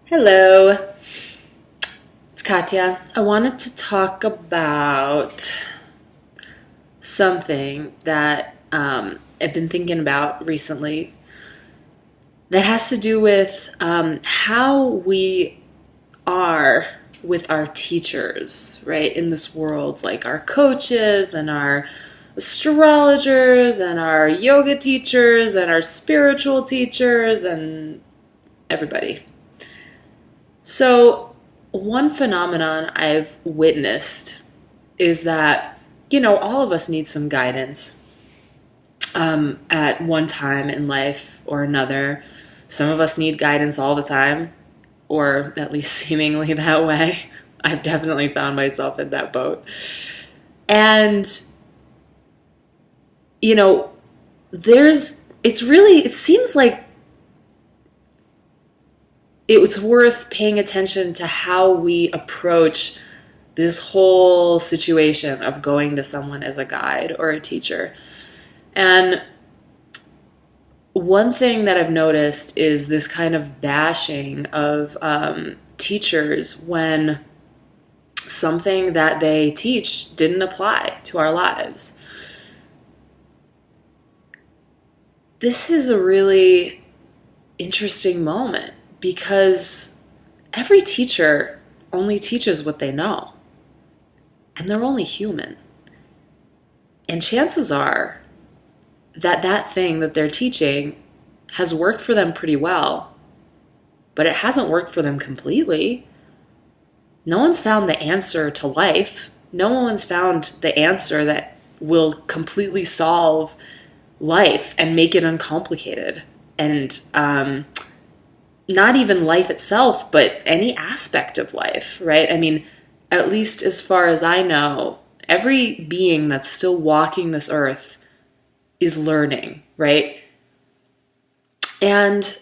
Hello, it's Katya. I wanted to talk about something that I've been thinking about recently that has to do with how we are with our teachers, right, in this world, like our coaches and our astrologers and our yoga teachers and our spiritual teachers and everybody. So, one phenomenon I've witnessed is that, all of us need some guidance at one time in life or another. Some of us need guidance all the time, or at least seemingly that way. I've definitely found myself in that boat. And, you know, it seems like it's worth paying attention to how we approach this whole situation of going to someone as a guide or a teacher. And one thing that I've noticed is this kind of bashing of teachers when something that they teach didn't apply to our lives. This is a really interesting moment because every teacher only teaches what they know, and they're only human. And chances are that thing that they're teaching has worked for them pretty well, but it hasn't worked for them completely. No one's found the answer to life. No one's found the answer that will completely solve life and make it uncomplicated. And not even life itself, but any aspect of life, right? I mean, at least as far as I know, every being that's still walking this earth is learning, right? And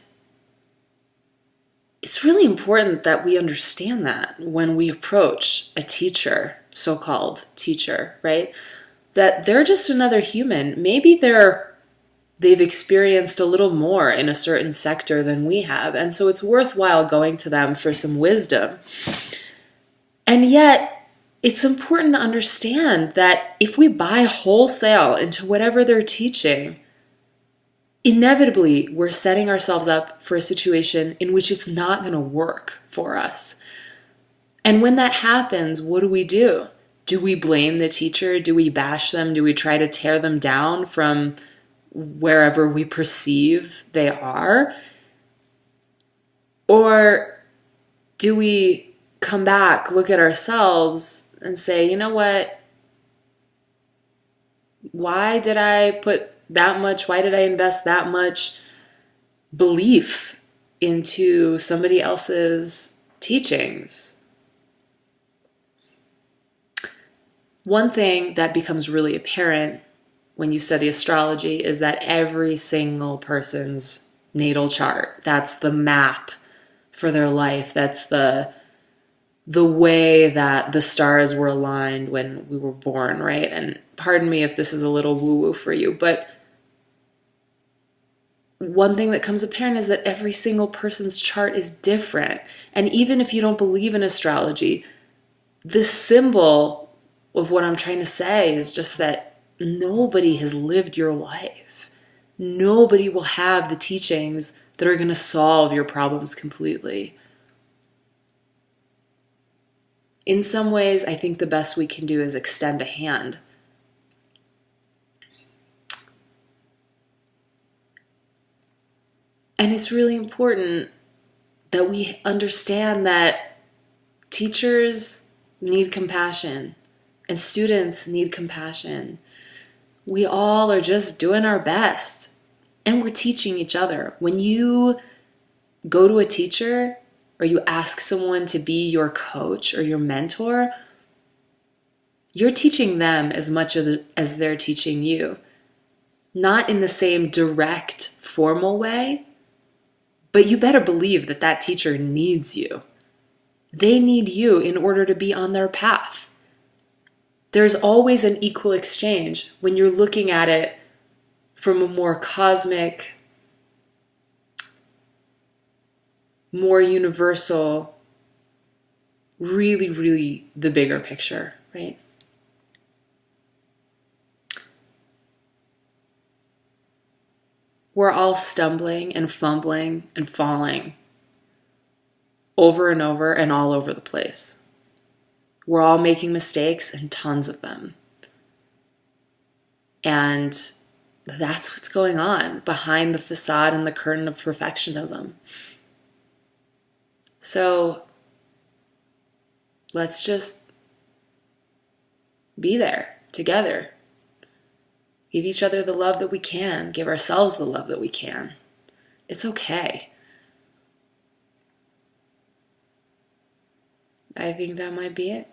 it's really important that we understand that when we approach a teacher, so-called teacher, right? That they're just another human. Maybe they've experienced a little more in a certain sector than we have, and so it's worthwhile going to them for some wisdom. And yet, it's important to understand that if we buy wholesale into whatever they're teaching, inevitably we're setting ourselves up for a situation in which it's not going to work for us. And when that happens, what do? Do we blame the teacher? Do we bash them? Do we try to tear them down from wherever we perceive they are? Or do we come back, look at ourselves, and say, you know what? Why did I invest that much belief into somebody else's teachings? One thing that becomes really apparent when you study astrology is that every single person's natal chart, that's the map for their life. That's the way that the stars were aligned when we were born, right? And pardon me if this is a little woo-woo for you, but one thing that comes apparent is that every single person's chart is different. And even if you don't believe in astrology, the symbol of what I'm trying to say is just that nobody has lived your life. Nobody will have the teachings that are going to solve your problems completely. In some ways, I think the best we can do is extend a hand. And it's really important that we understand that teachers need compassion and students need compassion. We all are just doing our best, and we're teaching each other. When you go to a teacher or you ask someone to be your coach or your mentor, you're teaching them as much as they're teaching you. Not in the same direct, formal way, but you better believe that teacher needs you. They need you in order to be on their path. There's always an equal exchange when you're looking at it from a more cosmic more universal, really, really the bigger picture, right? We're all stumbling and fumbling and falling over and over and all over the place. We're all making mistakes, and tons of them. And that's what's going on behind the facade and the curtain of perfectionism. So let's just be there together. Give each other the love that we can. Give ourselves the love that we can. It's okay. I think that might be it.